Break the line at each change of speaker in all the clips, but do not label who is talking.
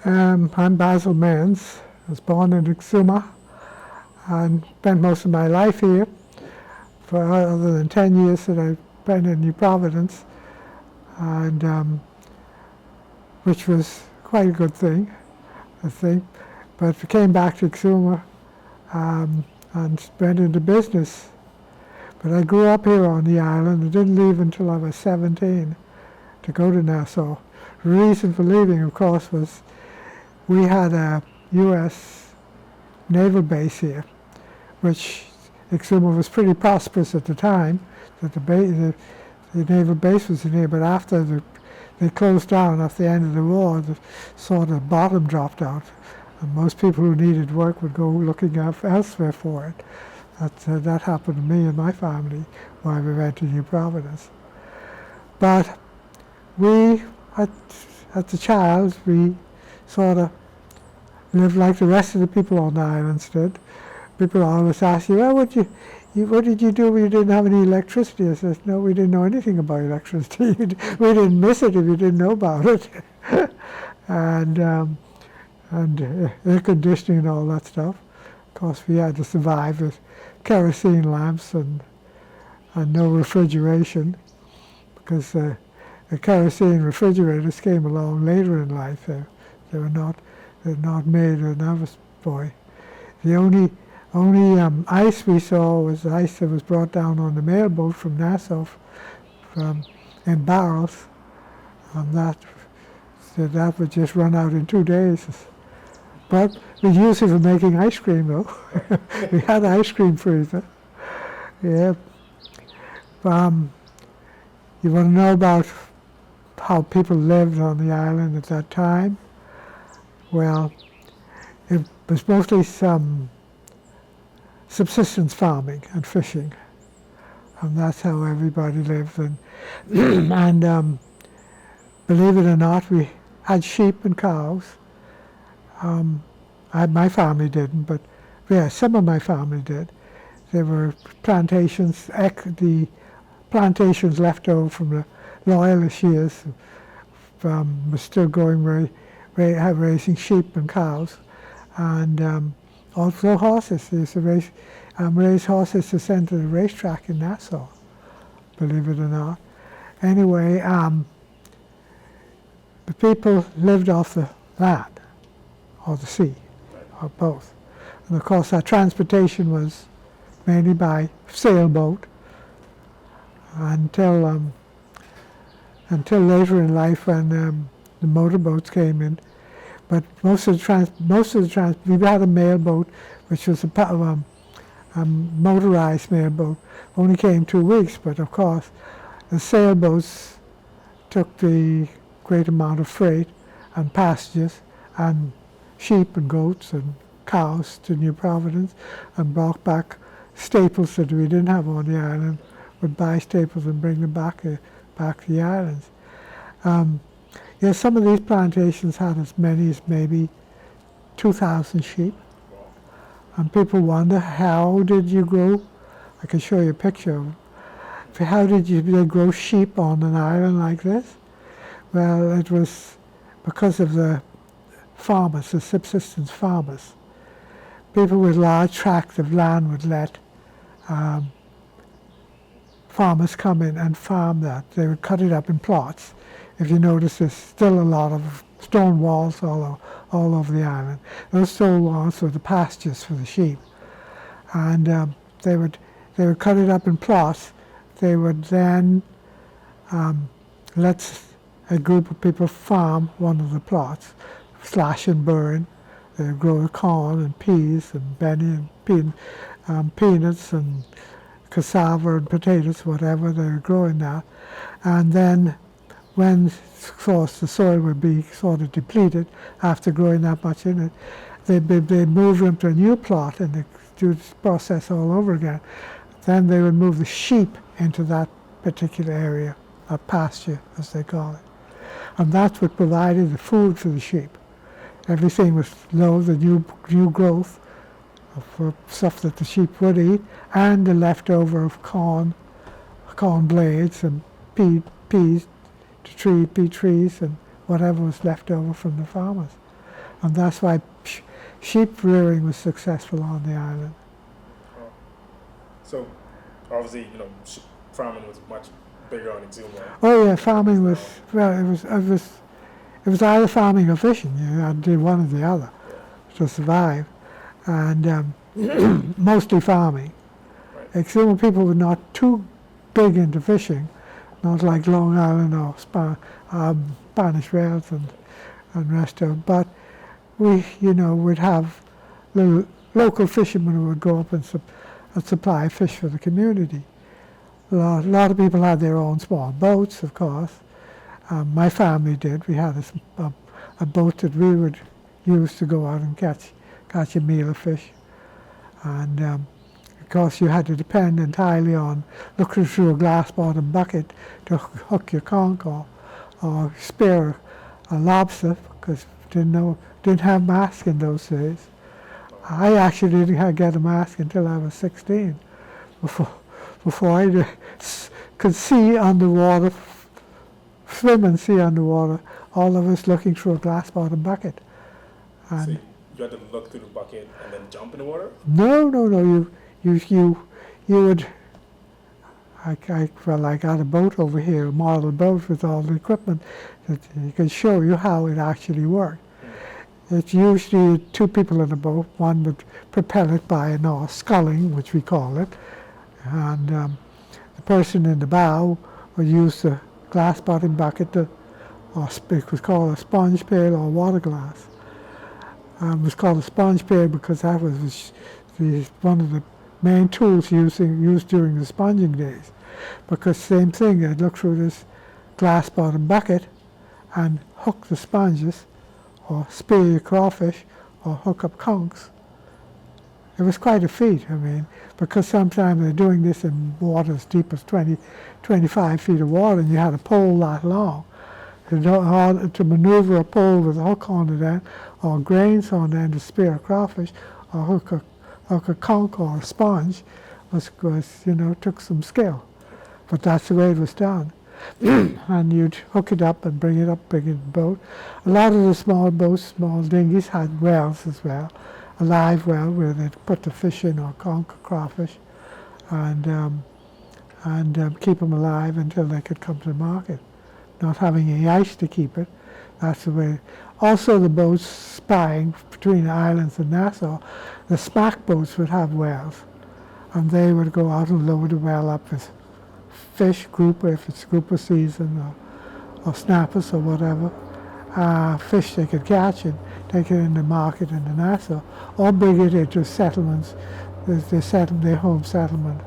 I'm Basil. I was born in Exuma and spent most of my life here for other than 10 years that I spent in New Providence, and which was quite a good thing, I think. But I came back to Exuma and went into business. But I grew up here on the island. I didn't leave until I was 17 to go to Nassau. The reason for leaving, of course, was we had a U.S. naval base here, which Exuma was pretty prosperous at the time, that the naval base was in here, but after they closed down after the end of the war, the sort of bottom dropped out, and most people who needed work would go looking elsewhere for it. That happened to me and my family while we went to New Providence. But we, as a child, we sort of lived like the rest of the people on the islands did. People always ask you, well, what did you do when you didn't have any electricity? I said, no, we didn't know anything about electricity. We didn't miss it if you didn't know about it. and air conditioning and all that stuff. Of course, we had to survive with kerosene lamps and no refrigeration, because the kerosene refrigerators came along later in life. They were not made when I was a boy. The only ice we saw was ice that was brought down on the mail boat from Nassau in barrels, and that would just run out in 2 days. But we used it for making ice cream, though. We had an ice cream freezer. Yeah. You want to know about how people lived on the island at that time? Well, it was mostly some subsistence farming and fishing, and that's how everybody lived. And believe it or not, we had sheep and cows. My family didn't, but yeah, some of my family did. There were plantations, the plantations left over from the loyalist years, were still going raising sheep and cows, and also horses. They used to raise horses to send to the racetrack in Nassau, believe it or not. Anyway, the people lived off the land or the sea, or both. And of course, our transportation was mainly by sailboat until later in life when the motorboats came in. But most of the we had a mailboat, which was a motorized mailboat. Only came 2 weeks, but of course, the sailboats took the great amount of freight and passengers and sheep and goats and cows to New Providence, and brought back staples that we didn't have on the island. Would buy staples and bring them back to the islands. Yeah, some of these plantations had as many as maybe 2,000 sheep. And people wonder, how did you grow? I can show you a picture of it. How did they grow sheep on an island like this? Well, it was because of the farmers, the subsistence farmers. People with large tracts of land would let farmers come in and farm that. They would cut it up in plots. If you notice, there's still a lot of stone walls all over the island. Those stone walls were the pastures for the sheep, and they would cut it up in plots. They would then let a group of people farm one of the plots, slash and burn. They would grow corn and peas and benny and peanuts and cassava and potatoes, whatever they were growing now. And then when, of course, the soil would be sort of depleted after growing that much in it, they'd move them to a new plot and they'd do this process all over again. Then they would move the sheep into that particular area, a pasture, as they call it. And that's what provided the food for the sheep. Everything was low, the new growth for stuff that the sheep would eat, and the leftover of corn blades and pea trees and whatever was left over from the farmers. And that's why sheep rearing was successful on the island.
Oh. So obviously, farming was much bigger on Exuma.
Oh yeah, farming was, well, it was either farming or fishing. You had to do one or the other to survive. And mostly farming.
Right.
Exuma people were not too big into fishing, not like Long Island or Spanish Wales and rest of, but we, would have little local fishermen who would go up and supply fish for the community. A lot of people had their own small boats, of course. My family did. We had a boat that we would use to go out and catch a meal of fish. And of course you had to depend entirely on looking through a glass bottom bucket to hook your conch or spear a lobster, because didn't have mask in those days. I actually didn't get a mask until I was 16, before I could see underwater, swim and see underwater, all of us looking through a glass bottom bucket. And
so you had to look through the bucket and then jump in the water?
No, you would, I got a boat over here, a model boat with all the equipment that can show you how it actually worked. It's usually two people in a boat. One would propel it by an oar, sculling, which we call it, and the person in the bow would use the glass bottom bucket it was called a sponge pail or water glass. It was called a sponge pail because that was one of the main tools used during the sponging days. Because same thing, they'd look through this glass bottom bucket and hook the sponges, or spear your crawfish, or hook up conchs. It was quite a feat, because sometimes they're doing this in water as deep as 20, 25 feet of water, and you had a pole that long. To maneuver a pole with a hook on the end, or grains on the end to spear a crawfish, or hook a conch or a sponge, took some skill. But that's the way it was done. And you'd hook it up and bring it in the boat. A lot of the small boats, small dinghies, had wells as well, a live well where they'd put the fish in, or conch or crawfish, and keep them alive until they could come to the market. Not having any ice to keep it, that's the way. Also the boats spying between the islands and Nassau, the smack boats would have wells, and they would go out and load the well up with fish, if it's grouper season, or snappers or whatever, fish they could catch and take it in the market in the Nassau, or bring it into settlements, their home settlement,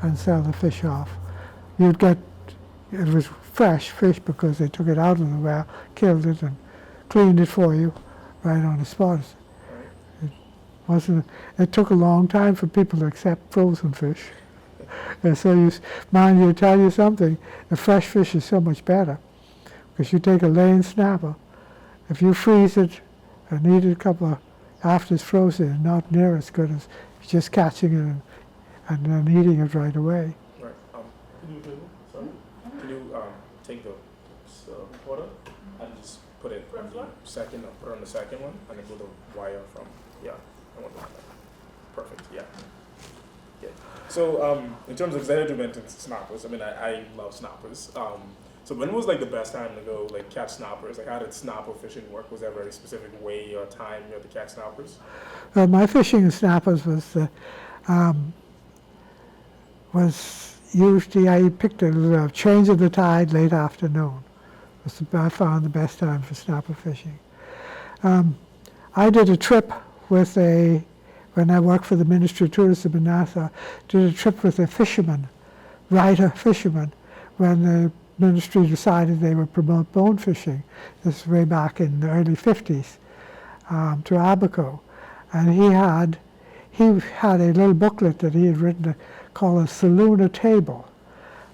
and sell the fish off. It was fresh fish because they took it out of the well, killed it, and cleaned it for you right on the spot. It took a long time for people to accept frozen fish. And so tell you something, the fresh fish is so much better, because you take a lane snapper, if you freeze it and eat it after it's frozen, it's not near as good as just catching it and then eating it right away.
Right. Can you take the water and just put it on the second, or on the second one, and then go the wire from, I want that. Perfect, yeah. So in terms of, because I had to mention snappers, I love snappers. So when was the best time to go catch snappers? How did snapper fishing work? Was there a very specific way or time you had to catch snappers?
Well, my fishing of snappers was usually, I picked a change of the tide late afternoon. I found the best time for snapper fishing. I did a trip when I worked for the Ministry of Tourism in Nassau, did a trip with a fisherman, when the ministry decided they would promote bone fishing. This was way back in the early 50s, to Abaco. And he had a little booklet that he had written called a Saluna Table.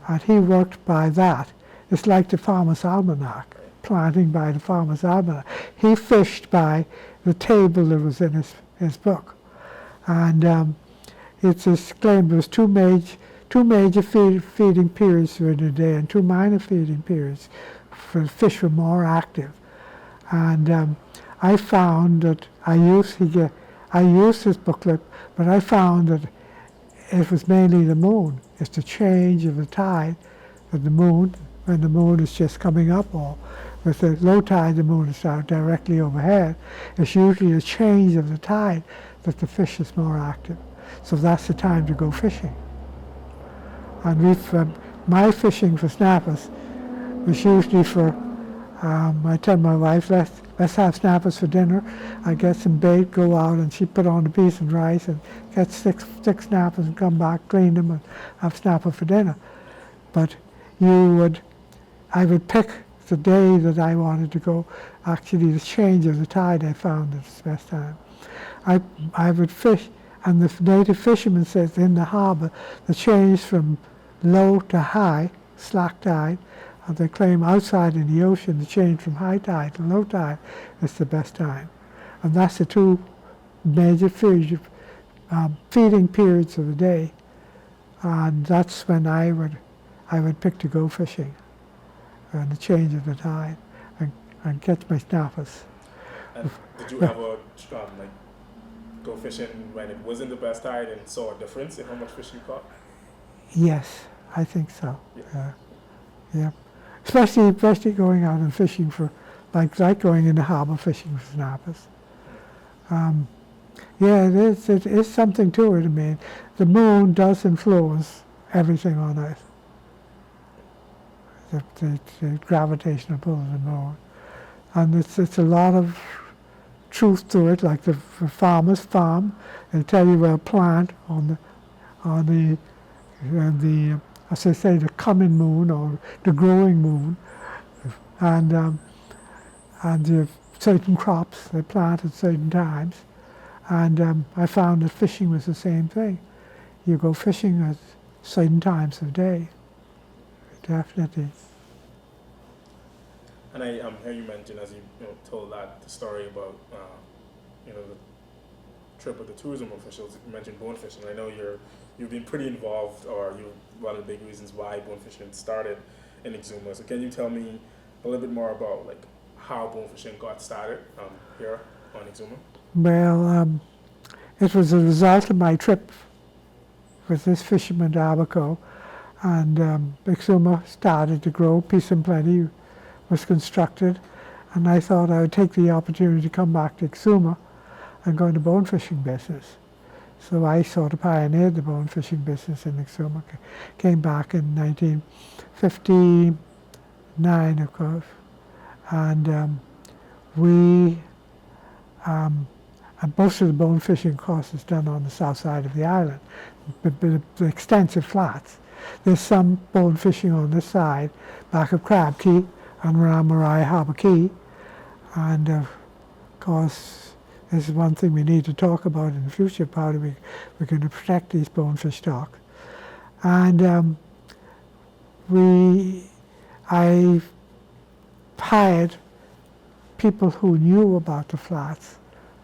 And he worked by that. It's like the Farmer's Almanac, planting by the Farmer's Almanac. He fished by the table that was in his book. And it's claimed there was two major feeding periods during the day and two minor feeding periods. For fish were more active. And I found that I used this booklet, but I found that it was mainly the moon. It's the change of the tide of the moon when the moon is just coming up, or with the low tide the moon is directly overhead. It's usually a change of the tide that the fish is more active. So that's the time to go fishing. And my fishing for snappers was usually for, I tell my wife, let's have snappers for dinner. I get some bait, go out, and she put on a piece of rice and get six snappers and come back, clean them, and have snapper for dinner. But I would pick the day that I wanted to go. Actually, the change of the tide I found is the best time. I would fish, and the native fisherman says in the harbor, the change from low to high, slack tide, and they claim outside in the ocean, the change from high tide to low tide is the best time. And that's the two major feeding periods of the day. And that's when I would pick to go fishing, and the change of the tide, and catch my snappers.
And did you ever go fishing when it wasn't the best tide and saw a difference in how much fish you caught?
Yes, I think so.
Yeah.
Yeah. Especially going out and fishing for, like going in the harbor fishing for snappers. Yeah, it is something to it. I mean, the moon does influence everything on Earth. The gravitational pull of the moon, and it's a lot of truth to it. Like the farmers farm, they tell you where plant on the as I say, the coming moon or the growing moon, and the certain crops they plant at certain times. And I found that fishing was the same thing. You go fishing at certain times of day, definitely.
And I hear you mention, as you told that the story about the trip with the tourism officials. You mentioned bone fishing. I know you've been pretty involved, or you're one of the big reasons why bone fishing started in Exuma. So can you tell me a little bit more about how bone fishing got started here on Exuma?
Well, it was a result of my trip with this fisherman to Abaco, and Exuma started to grow. Peace and Plenty was constructed, and I thought I would take the opportunity to come back to Exuma and go into bone fishing business. So I sort of pioneered the bone fishing business in Exuma. Came back in 1959, of course, and and most of the bone fishing, of course, is done on the south side of the island, the extensive flats. There's some bone fishing on this side, back of Crab Key and around Mariah Harbour Key, and of course, this is one thing we need to talk about in the future. How we're going to protect these bonefish stocks. And I hired people who knew about the flats,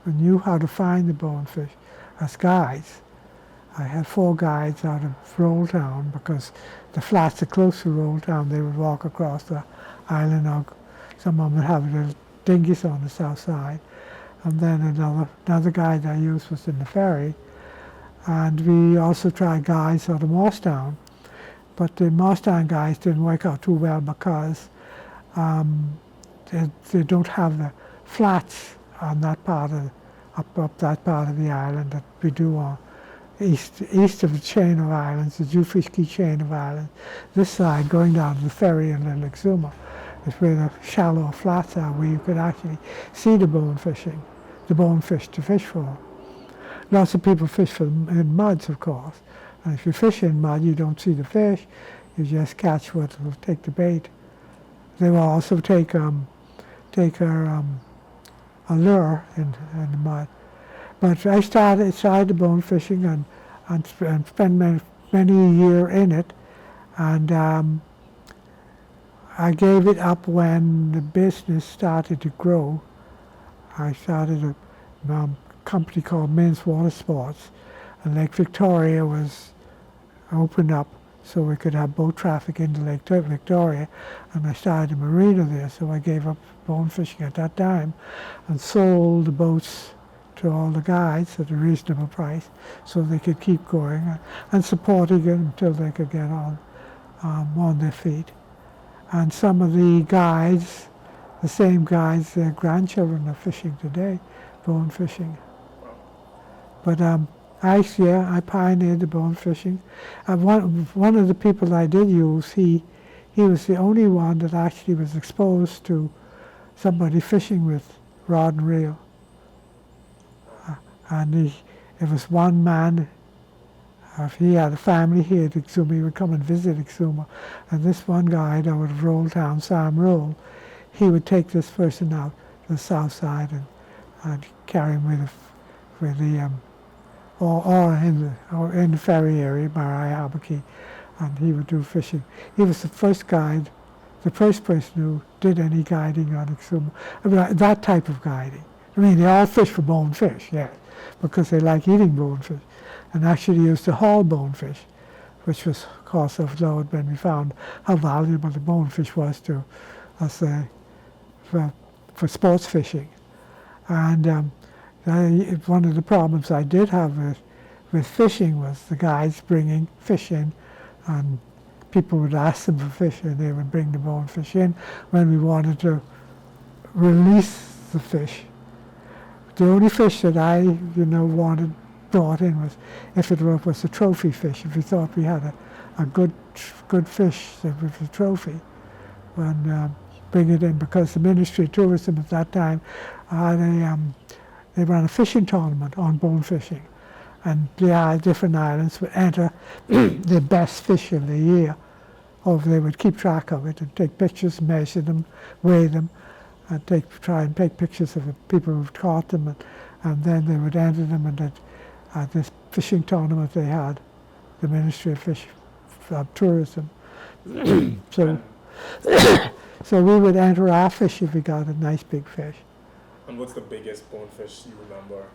who knew how to find the bonefish, as guides. I had 4 guides out of Roll Town, because the flats are close to Roll Town. They would walk across the island, or some of them would have little dinghies on the south side. And then another guide I used was in the ferry. And we also tried guides out of Morstown. But the Morstown guides didn't work out too well, because they don't have the flats on that part of, up that part of the island that we do on east of the chain of islands, the Jewfish chain of islands. This side, going down to the ferry in Little Exuma, is where the shallow flats are, where you could actually see the bonefish to fish for. Lots of people fish in muds, of course. And if you fish in mud, you don't see the fish. You just catch what will take the bait. They will also take a lure in the mud. But I started the bone fishing and spent many a year in it. And I gave it up when the business started to grow. I started a company called Men's Water Sports, and Lake Victoria was opened up. so we could have boat traffic into Lake Victoria, and I started a marina there, so I gave up bone fishing at that time and sold the boats to all the guides at a reasonable price so they could keep going and supporting it until they could get on their feet. And some of the guides, the same guides, their grandchildren are fishing today, bone fishing. But I pioneered the bone fishing. One of the people I did use, he was the only one that actually was exposed to somebody fishing with rod and reel. And it was one man. If he had a family here at Exuma, he would come and visit Exuma. And this one guy out of Roll Town, Sam Roll, he would take this person out to the south side and carry him or in the ferry area, Marai Habaki, and he would do fishing. He was the first guide, the first person who did any guiding on Exuma. I mean, that type of guiding. I mean, they all fish for bonefish, yeah, because they like eating bonefish. And actually used to haul bonefish, which was, of course, overload when we found how valuable the bonefish was to us for sports fishing. And one of the problems I did have with fishing was the guys bringing fish in, and people would ask them for fish, and they would bring the bonefish in when we wanted to release the fish. The only fish that I, wanted brought in was if it was a trophy fish. If we thought we had a good fish that was a trophy, and bring it in, because the Ministry of Tourism at that time they ran a fishing tournament on bone fishing, and the different islands would enter the best fish of the year, or they would keep track of it and take pictures, measure them, weigh them, and try and take pictures of the people who've caught them, and then they would enter them in this fishing tournament they had, the Ministry of Tourism. So we would enter our fish if we got a nice big fish.
And what's the biggest bonefish you remember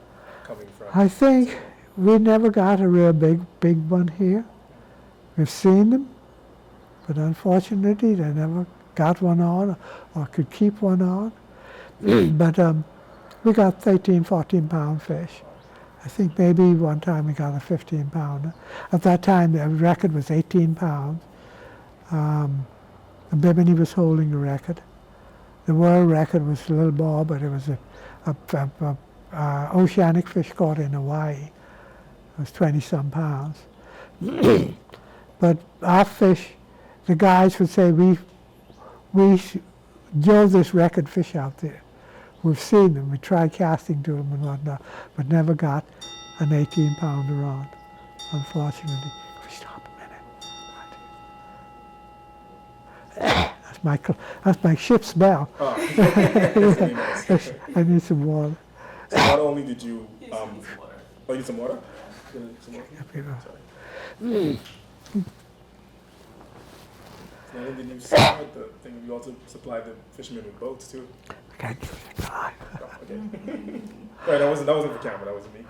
coming from?
I think we never got a real big one here. We've seen them, but unfortunately they never got one on or could keep one on. But we got 13, 14 pound fish. I think maybe one time we got a 15 pounder. At that time the record was 18 pounds. And Bimini was holding the record. The world record was a little more, but it was a oceanic fish caught in Hawaii. It was 20-some pounds. But our fish, the guys would say, we drove this record fish out there. We've seen them. We tried casting to them and whatnot, but never got an 18-pounder on, unfortunately. If we stop a minute. That's my ship's bell.
Oh.
I need some water.
So not only did you... oh, you need some water? Some water? Sorry. Not only did you supply the thing, you also supplied the fishermen with boats too.
Okay.
Oh, okay. Right, that wasn't for camera, that was me.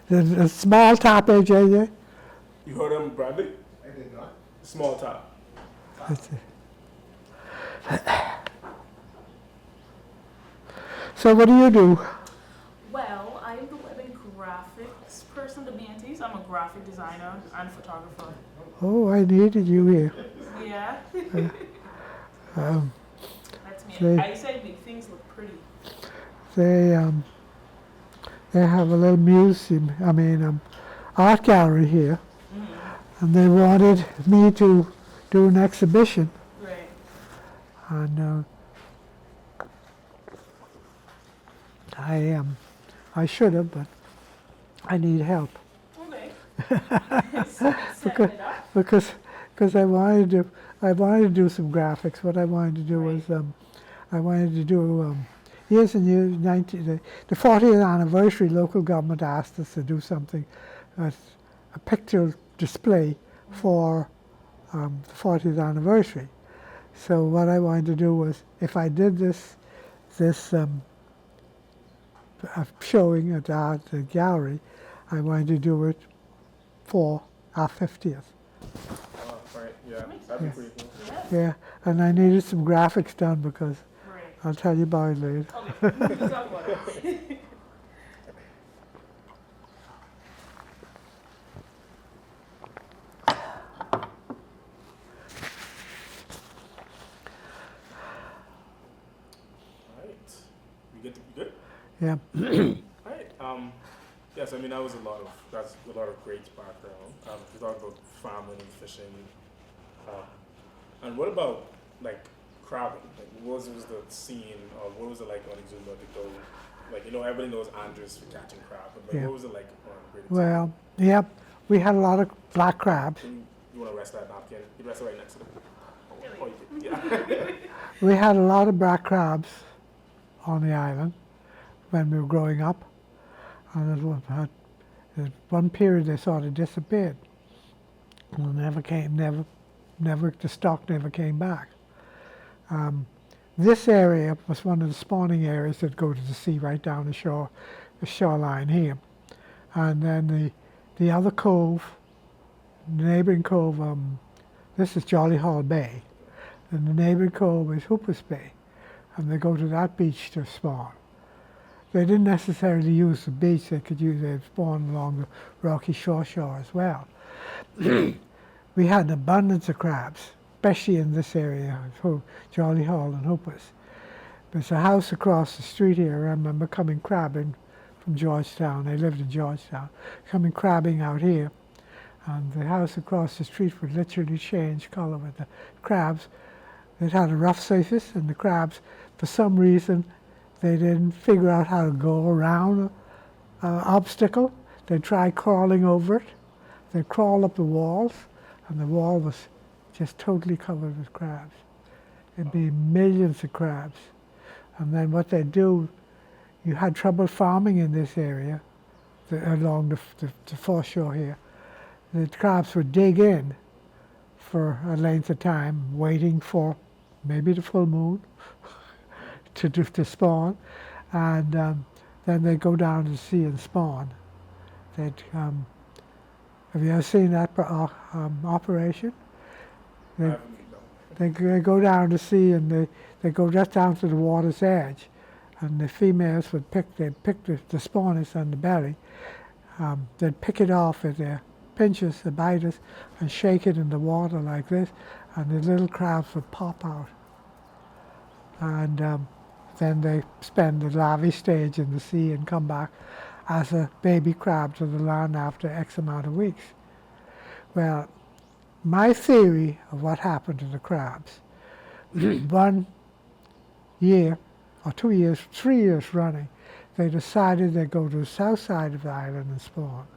The small top, AJ.
You heard him, Bradley?
I did not.
Small top.
That's it. So what do you do?
Well, I'm the web and graphics person, the BNTs. I'm a graphic designer and photographer.
Oh, I needed you here.
Yeah.
Um,
That's me.
They-
I say big things look pretty.
they have a little museum, art gallery here, and they wanted me to do an exhibition.
Right.
And I should have, but I need help
Okay. Setting it up.
because I wanted to do some graphics. What I wanted to do was I wanted to do years and years, the 40th anniversary. Local government asked us to do something, a picture display for the 40th anniversary. So what I wanted to do was, if I did this showing at the gallery, I wanted to do it for our 50th.
Oh, right, yeah,
Makes
that'd be
sense.
pretty cool.
Yeah.
Yeah, and I needed some graphics done because
Right.
I'll tell you about it later.
Okay. Talk about it.
Alright, we get to be good?
Yeah.
Alright, yes, I mean, that's a lot of great background. We talked about farming and fishing. And what about, like, crabbing? Like, what was the scene, or what was it like on Exuma to go, like, everybody knows Andres for catching crab, but like,
Yeah.
what was it like on Great
Well, yep, we had a lot of black crabs.
You want to rest that napkin? You rest it right next to them.
Really?
Oh, you did. Yeah.
We had a lot of black crabs on the island when we were growing up. And at one period they sort of disappeared. And the stock never came back. This area was one of the spawning areas that go to the sea right down the shoreline here. And then the other cove, the neighboring cove, this is Jolly Hall Bay. And the neighboring cove is Hooper's Bay. And they go to that beach to spawn. They didn't necessarily use the beach, they'd spawn along the rocky shore as well. We had an abundance of crabs, especially in this area, Jolly Hall and Hooper's. There's a house across the street here, I remember coming crabbing from Georgetown. I lived in Georgetown, coming crabbing out here. And the house across the street would literally change color with the crabs. It had a rough surface, and the crabs, for some reason, they didn't figure out how to go around an obstacle. They'd try crawling over it. They'd crawl up the walls, and the wall was just totally covered with crabs. There'd be millions of crabs. And then what they'd do, you had trouble farming in this area, along the foreshore here. The crabs would dig in for a length of time, waiting for maybe the full moon to spawn, and then they go down to the sea and spawn. Have you ever seen that operation? They go down to sea and they go just down to the water's edge, and the females they'd pick the spawners on the belly. They'd pick it off with their pinchers, the biters, and shake it in the water like this, and the little crabs would pop out. And then they spend the larvae stage in the sea and come back as a baby crab to the land after X amount of weeks. Well, my theory of what happened to the crabs, 1 year or 2 years, 3 years running, they decided they'd go to the south side of the island and spawn.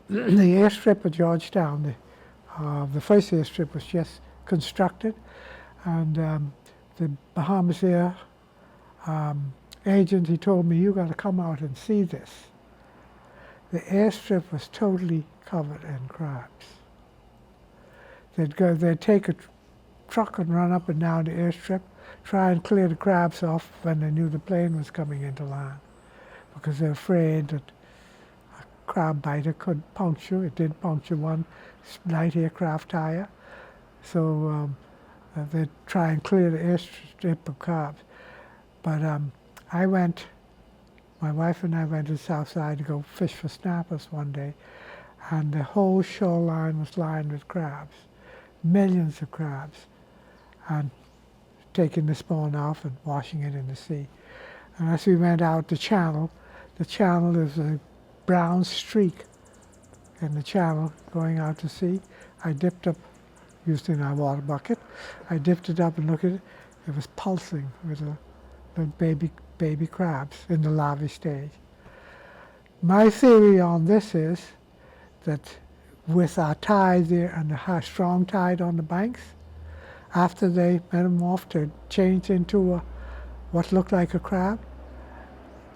The airstrip of Georgetown, the first airstrip was just constructed, and the Bahamas Air agent, he told me, you got to come out and see this. The airstrip was totally covered in crabs. They'd take a truck and run up and down the airstrip, try and clear the crabs off when they knew the plane was coming into land, because they're afraid that a crab biter could puncture. It did puncture one light aircraft tire. So they'd try and clear the airstrip of crabs. But my wife and I went to the south side to go fish for snappers one day, and the whole shoreline was lined with crabs, millions of crabs, and taking the spawn off and washing it in the sea. And as we went out the channel is a brown streak in the channel going out to sea. I dipped up, using our water bucket, I dipped it up and looked at it. It was pulsing with little baby crabs in the larvae stage. My theory on this is that with our tide there and the strong tide on the banks, after they metamorphed to change into what looked like a crab,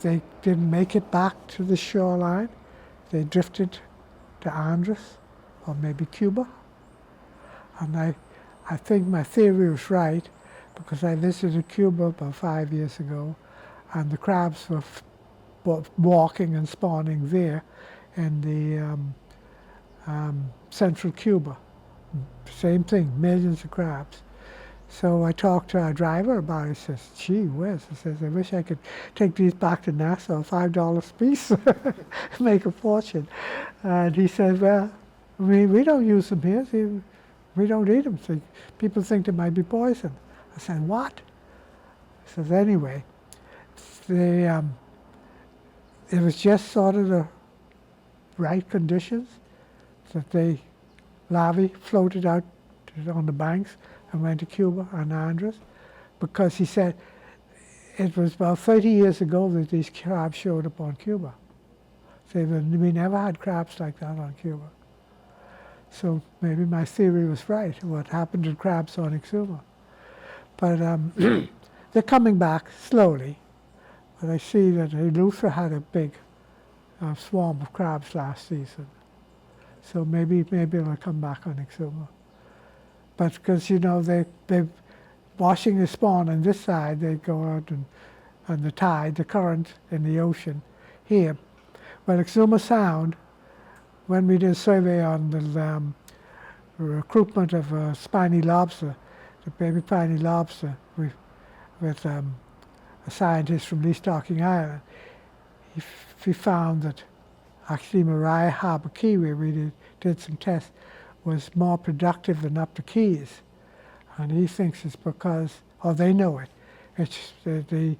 they didn't make it back to the shoreline. They drifted to Andres or maybe Cuba. And I think my theory was right, because I visited Cuba about 5 years ago, and the crabs were walking and spawning there in central Cuba. Same thing, millions of crabs. So I talked to our driver about it. He says, gee whiz, he says, I wish I could take these back to Nassau, $5 a piece, make a fortune. And he said, well, we don't use them here. See, we don't eat them. So people think they might be poison. I said, what? He says, anyway, they, it was just sort of the right conditions that they larvae floated out on the banks and went to Cuba and Andres, because he said it was about 30 years ago that these crabs showed up on Cuba. So we never had crabs like that on Cuba. So maybe my theory was right, what happened to crabs on Exuma. But they're coming back slowly. But I see that Luther had a big swarm of crabs last season. So maybe it'll come back on Exuma. But because, you know, they're washing the spawn on this side, they go out and the tide, the current in the ocean here. Well, Exuma Sound, when we did a survey on the recruitment of spiny lobster, the baby spiny lobster, with a scientist from Leastocking Island, he found that actually Mariah Harbour Kiwi, we did some tests, was more productive than up the Keys. And he thinks it's because, or they know it, it's the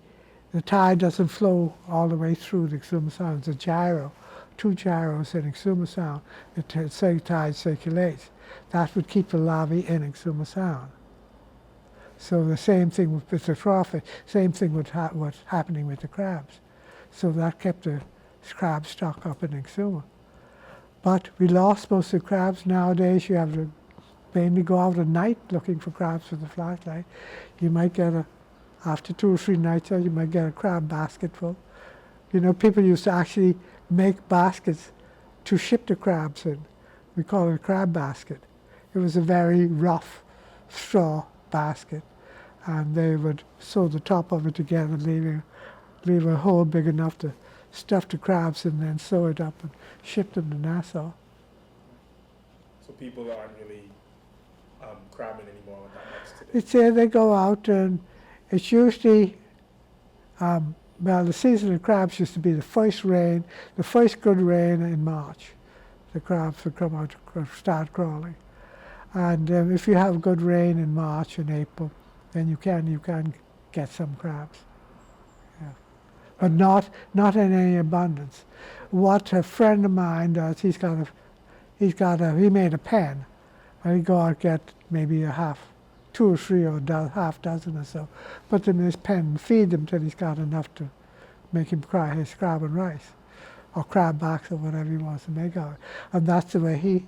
tide doesn't flow all the way through the Exuma Sound. It's a gyro, 2 gyros in Exuma Sound. The tide circulates. That would keep the larvae in Exuma Sound. So the same thing with the crawfish, same thing with what's happening with the crabs. So that kept the crab stock up in Exuma. But we lost most of the crabs. Nowadays you have to mainly go out at night looking for crabs with a flashlight. You might get after 2 or 3 nights out, you might get a crab basket full. You know, people used to actually make baskets to ship the crabs in. We call it a crab basket. It was a very rough straw basket, and they would sew the top of it together, leave a hole big enough to stuff the crabs and then sew it up and ship them to Nassau.
So people aren't really crabbing anymore that much today.
It's they go out, and it's usually, well, the season of crabs used to be the first good rain in March. The crabs would come out to start crawling. And if you have good rain in March and April, then you can get some crabs. Yeah. But not in any abundance. What a friend of mine does, he made a pen, and he'd go out and get maybe 2 or 3 or half dozen or so, put them in his pen and feed them till he's got enough to make him cry his crab and rice, or crab backs or whatever he wants to make out of it. And that's the way he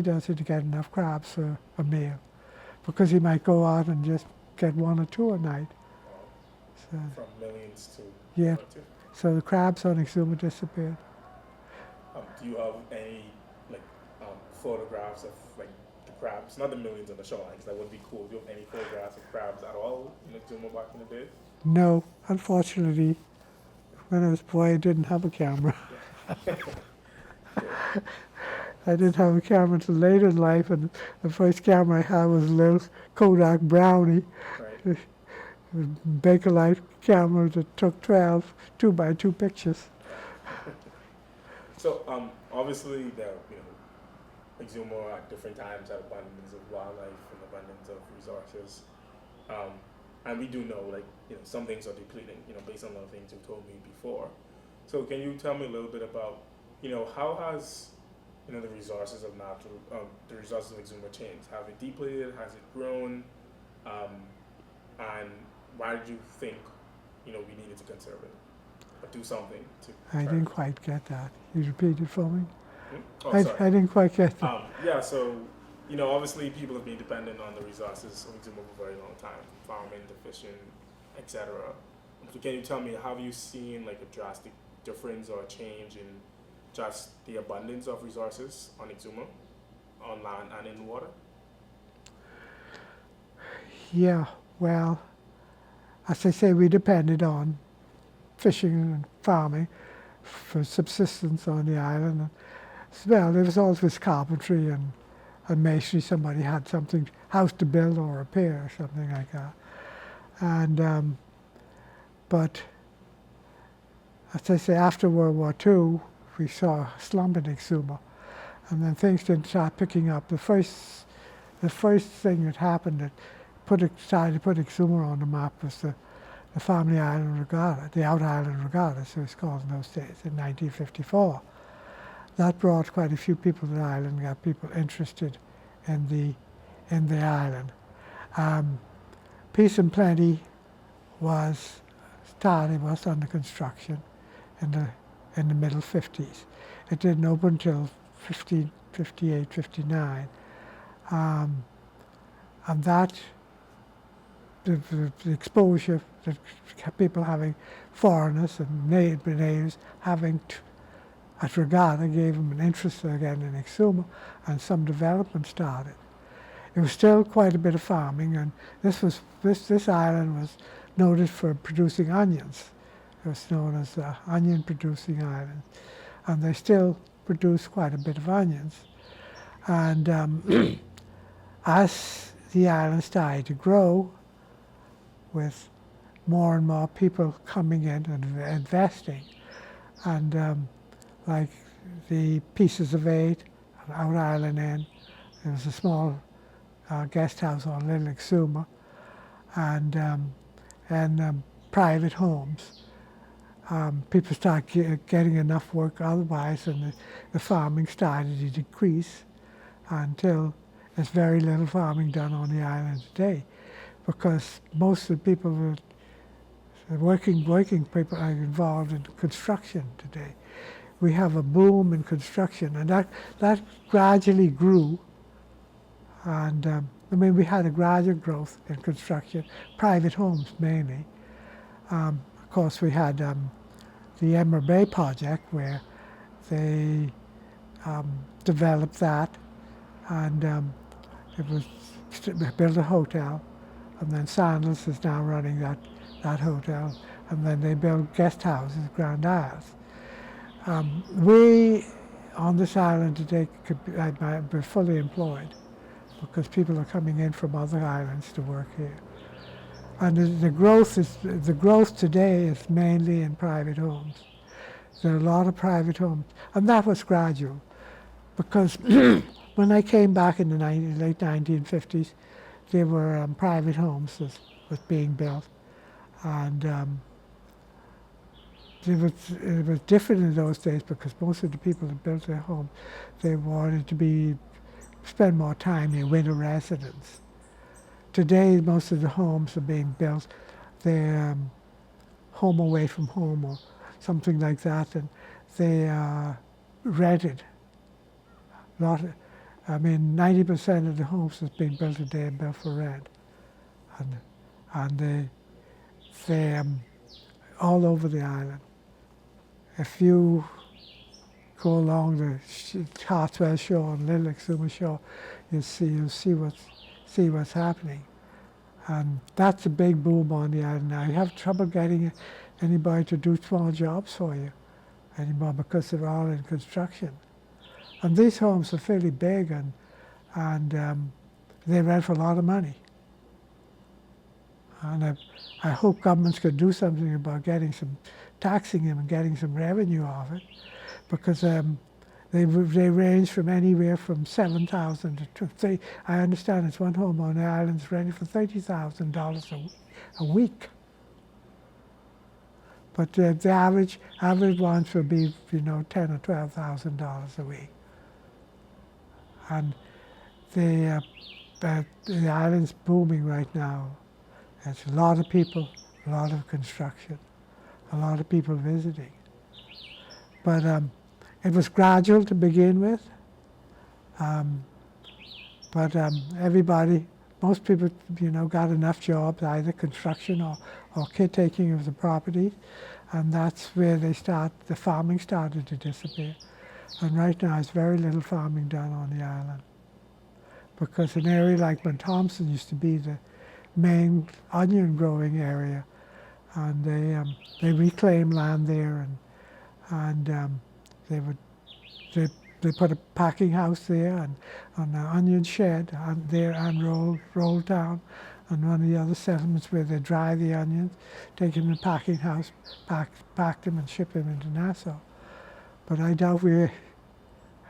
does it, to get enough crabs for a meal, because he might go out and just get 1 or 2 a night. So,
from millions to
yeah.
2.
So the crabs on Exuma disappeared.
Do you have any photographs of like the crabs, not the millions on the shoreline, because that would be cool. Do you have any photographs of crabs at all in Exuma back in the day?
No, unfortunately, when I was a boy, I didn't have a camera. I didn't have a camera until later in life, and the first camera I had was a little Kodak Brownie,
Right.
a Bakelite camera that took 12 2x2 pictures.
So obviously there, Exuma at different times had abundance of wildlife and abundance of resources, and we do know some things are depleting, based on the things you told me before. So can you tell me a little bit about how has the resources of the resources of Exuma changed? Have it depleted? Has it grown? And why did you think we needed to conserve it or do something to?
I didn't quite get that. You repeat it for me?
Oh,
I
sorry.
didn't quite get that.
Yeah, so, obviously people have been dependent on the resources of Exuma for a very long time, farming, the fishing, etc. So can you tell me, have you seen a drastic difference or change in just the abundance of resources on Exuma, on land and in water?
Yeah, well, as I say, we depended on fishing and farming for subsistence on the island. Well, there was always carpentry and masonry. Somebody had something, house to build or repair or something like that. And but as I say, after World War II, we saw a slump in exuma, and then things didn't start picking up. The first thing that happened that started to put exuma on the map was the Family Island Regatta, the Out Island Regatta, so it's called in those days, in 1954. That brought quite a few people to the island, got people interested in the island. Peace and Plenty was under construction in the middle 50s. It didn't open until 58, 59. And that, the exposure that people having, foreigners and natives having at Regatta gave them an interest again in exuma, and some development started. It was still quite a bit of farming, and this island was noted for producing onions. It was known as the onion producing island, and they still produce quite a bit of onions. And as the island started to grow, with more and more people coming in and investing, and like the Pieces of Eight, Out Island Inn, there was a small guest house on Little Exuma, and private homes. People started getting enough work otherwise, and the farming started to decrease until there's very little farming done on the island today, because most of the people, the working people, are involved in construction today. We have a boom in construction, and that gradually grew. And I mean, we had a gradual growth in construction, private homes mainly. Of course, we had the Emmer Bay project, where they developed that, and it was built a hotel, and then Sandals is now running that hotel, and then they build guest houses, Grand Isles. We on this island today we're fully employed, because people are coming in from other islands to work here. And the growth today is mainly in private homes. There are a lot of private homes, and that was gradual, because when I came back in the late 1950s, there were private homes that was being built, and it was different in those days, because most of the people that built their home, they wanted to spend more time in winter residence. Today, most of the homes are being built, they're home away from home or something like that, and they are rented. I mean, 90% of the homes that's being built today are built for rent, and they all over the island. If you go along the Hartswell Shore and Little Exuma Shore, you'll see what's happening. And that's a big boom on the island now. You have trouble getting anybody to do small jobs for you anymore, because they're all in construction. And these homes are fairly big, and they rent for a lot of money. And I hope governments could do something about taxing them and getting some revenue off it, because they range from anywhere from $7,000 to $30,000. I understand it's one home on the island's rented for $30,000 a week. But the average ones will be, $10,000 or $12,000 a week. And the island's booming right now. There's a lot of people, a lot of construction, a lot of people visiting. But it was gradual to begin with. But most people, got enough jobs, either construction or caretaking of the property, and that's where the farming started to disappear. And right now, there's very little farming done on the island, because an area like Mount Thompson used to be the main onion growing area, and they reclaimed land there, and they they put a packing house there and an onion shed there and rolled down. And one of the other settlements where they dry the onions, take them to the packing house, pack them and ship them into Nassau. But I doubt we're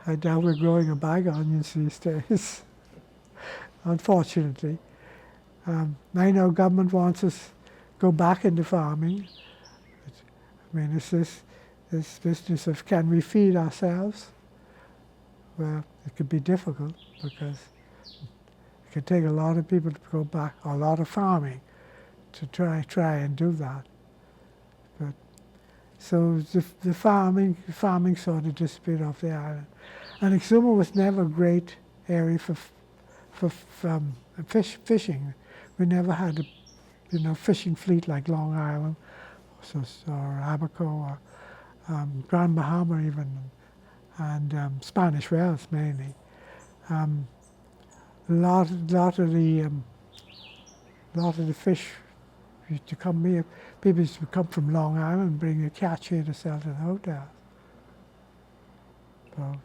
growing a bag of onions these days, unfortunately. I know government wants us to go back into farming. I mean, it's this business of can we feed ourselves? Well, it could be difficult because it could take a lot of people to go back, a lot of farming, to try and do that. But so the farming sort of disappeared off the island, and Exuma was never a great area for fishing. We never had a fishing fleet like Long Island, or Abaco, or Grand Bahama even, and Spanish Wells mainly. A lot of the fish used to come here. People used to come from Long Island and bring a catch here to sell to the hotel. So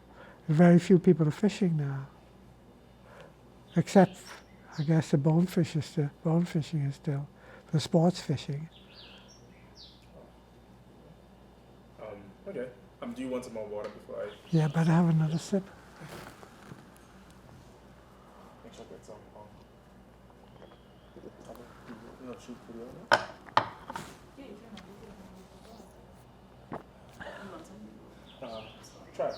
very few people are fishing now, except I guess the bone fishing is still for sports fishing.
Okay. Do you want some more water before I?
Yeah, better have another sip.
Make sure I get some. Shoot video now? Try.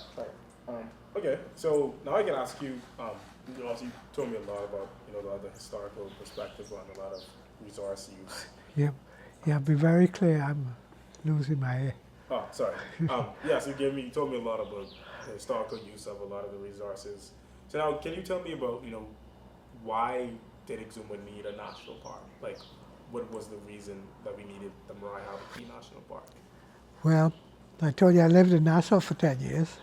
Okay, so now I can ask you. You also told me a lot about a lot of the historical perspective on a lot of resource use.
Yeah. Be very clear. I'm losing my ear.
Oh, sorry. Yeah, so you told me a lot about the historical use of a lot of the resources. So now, can you tell me about why did Exuma need a national park? Like, what was the reason that we needed the Marai-Habaki National Park?
Well, I told you I lived in Nassau for 10 years.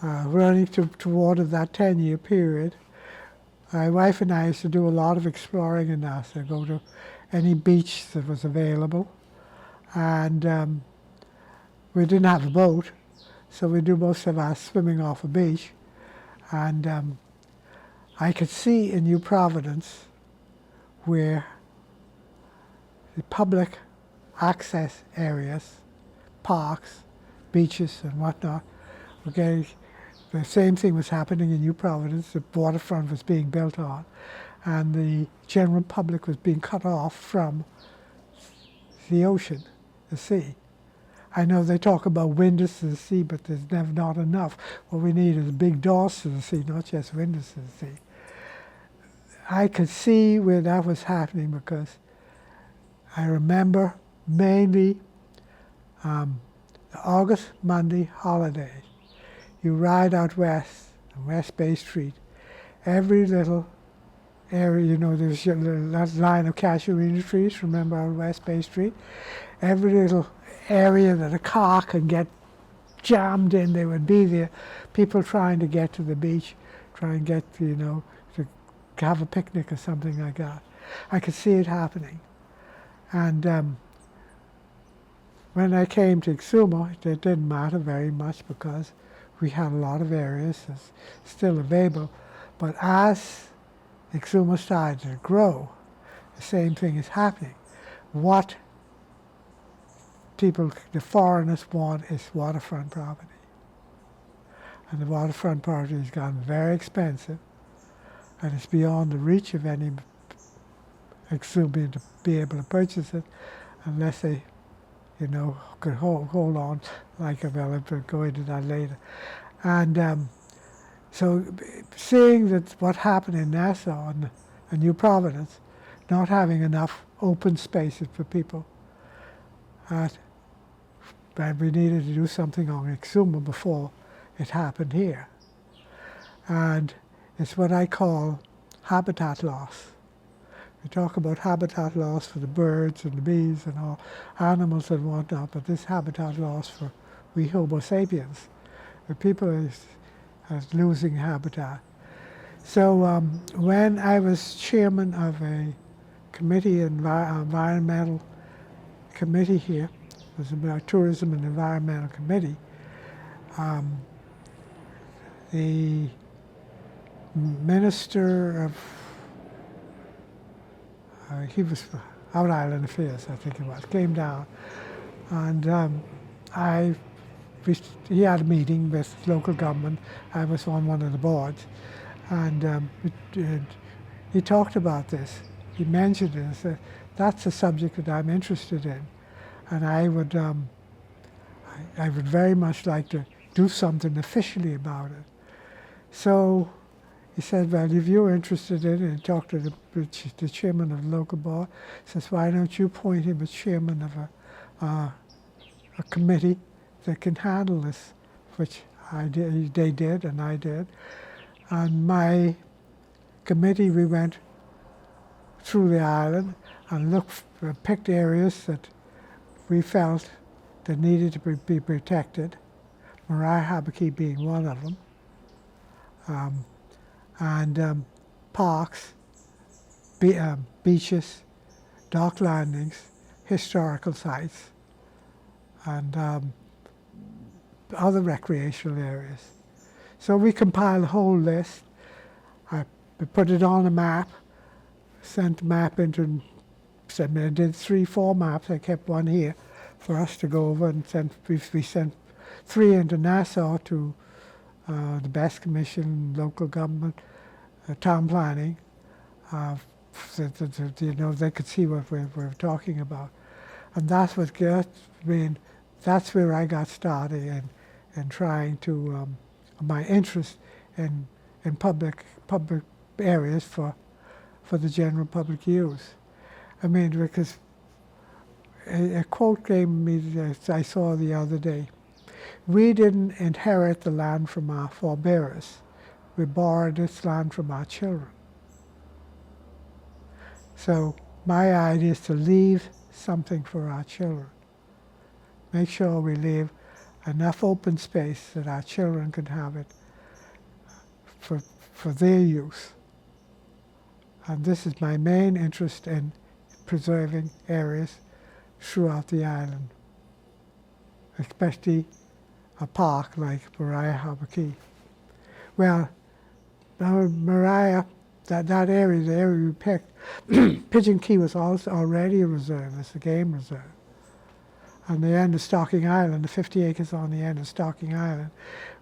Running toward that 10-year period, my wife and I used to do a lot of exploring in Nassau, go to any beach that was available. And we didn't have a boat, so we do most of our swimming off a beach. And I could see in New Providence where the public access areas, parks, beaches and whatnot, were getting, the same thing was happening in New Providence. The waterfront was being built on, and the general public was being cut off from the ocean, the sea. I know they talk about windows to the sea, but there's never not enough. What we need is big doors to the sea, not just windows to the sea. I could see where that was happening because I remember mainly the August Monday holidays. You ride out west, on West Bay Street, every little area, there's that line of cashew trees, remember on West Bay Street? Every little area that a car could get jammed in, they would be there. People trying to get to the beach, try and get, to have a picnic or something like that. I could see it happening. And when I came to Exuma, it didn't matter very much because we had a lot of areas that's still available. But as Exuma started to grow, the same thing is happening. What people, the foreigners want is waterfront property. And the waterfront property has gotten very expensive, and it's beyond the reach of any Exumian to be able to purchase it unless they, could hold on, like I'll go into that later. And so seeing that what happened in Nassau and New Providence, not having enough open spaces for people, and we needed to do something on Exuma before it happened here. And it's what I call habitat loss. We talk about habitat loss for the birds and the bees and all animals and whatnot, but this habitat loss for we Homo sapiens, the people is losing habitat. So when I was chairman of a committee, environmental committee here, it was about tourism and environmental committee, the minister of, he was Out Island Affairs, I think it was, came down, and he had a meeting with local government. I was on one of the boards, and he talked about this. He mentioned it and said, that's a subject that I'm interested in, and I would very much like to do something officially about it. So he said, well, if you're interested in it, and talked to the chairman of the local board, says, why don't you appoint him as chairman of a committee that can handle this, which they did, and I did. And my committee, we went through the island and picked areas that we felt that needed to be protected, Mariah Habakee being one of them, and parks, beaches, dock landings, historical sites, and other recreational areas. So we compiled a whole list. We put it on a map, sent the map into, I did 3-4 maps. I kept one here for us to go over, and we sent 3 into Nassau to the Best Commission, local government, town planning, so that, they could see what we're talking about. And that's what that's where I got started in trying to, my interest in public areas for the general public use. I mean, because a quote came to me that I saw the other day. We didn't inherit the land from our forebears. We borrowed this land from our children. So my idea is to leave something for our children. Make sure we leave enough open space that our children can have it for their use. And this is my main interest in preserving areas throughout the island, especially a park like Mariah Habakee. Well, Mariah, that area, the area we picked, Pigeon Key was also already a reserve. It's a game reserve. On the end of Stocking Island, the 50 acres on the end of Stocking Island,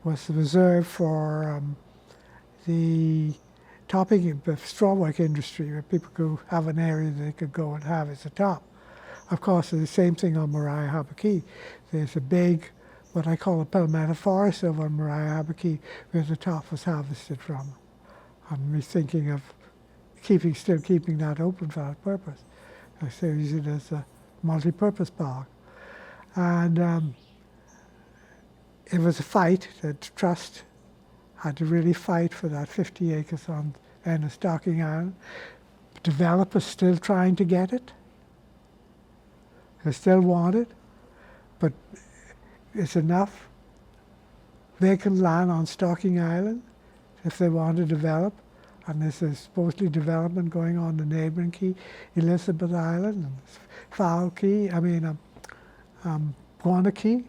was the reserve for the topping of the strawwork industry, where people could have an area they could go and have as a top. Of course, the same thing on Mariah Habakee. There's a big, what I call a palmetto forest over on Mariah Habakee, where the top was harvested from. And we're thinking of still keeping that open for that purpose. I say use it as a multi-purpose park. And it was a fight. The trust had to really fight for that 50 acres on the end of Stocking Island. Developers still trying to get it. They still want it, but it's enough vacant land on Stocking Island if they want to develop. And there's supposedly development going on the neighboring key, Elizabeth Island, and Fowl Key, Guana Key,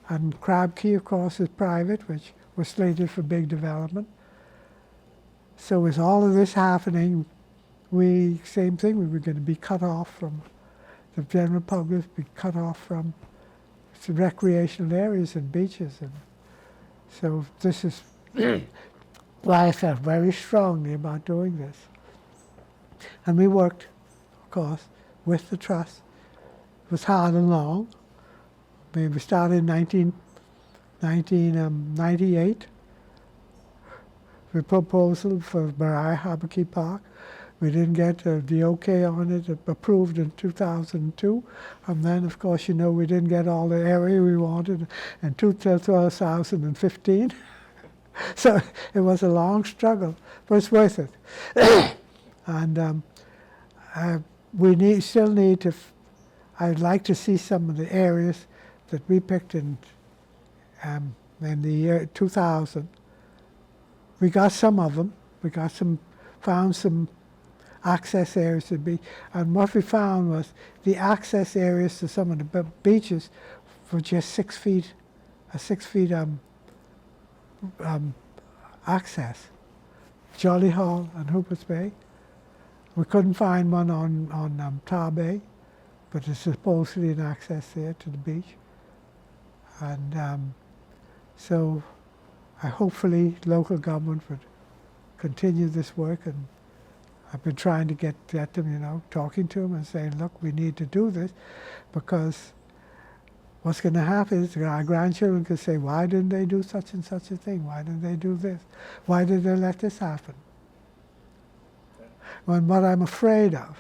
and Crab Key, of course, is private, which was slated for big development. So with all of this happening, same thing, we were going to be cut off from the general public, be cut off from some recreational areas and beaches. And so this is why I felt very strongly about doing this. And we worked, of course, with the trust. It was hard and long. I mean, we started in 1998 with a proposal for Mariah Habakee Park. We didn't get the okay on it approved in 2002. And then, of course, we didn't get all the area we wanted in 2015. So it was a long struggle, but it's worth it. And we still need to, I'd like to see some of the areas that we picked in the year 2000. We got some of them. We found some access areas to be, and what we found was the access areas to some of the beaches were just 6 feet, access. Jolly Hall and Hooper's Bay. We couldn't find one on Tar Bay, but there's supposedly an access there to the beach. And so hopefully local government would continue this work, and I've been trying to get them, talking to them and saying, look, we need to do this, because what's going to happen is our grandchildren could say, why didn't they do such and such a thing? Why didn't they do this? Why did they let this happen? When what I'm afraid of,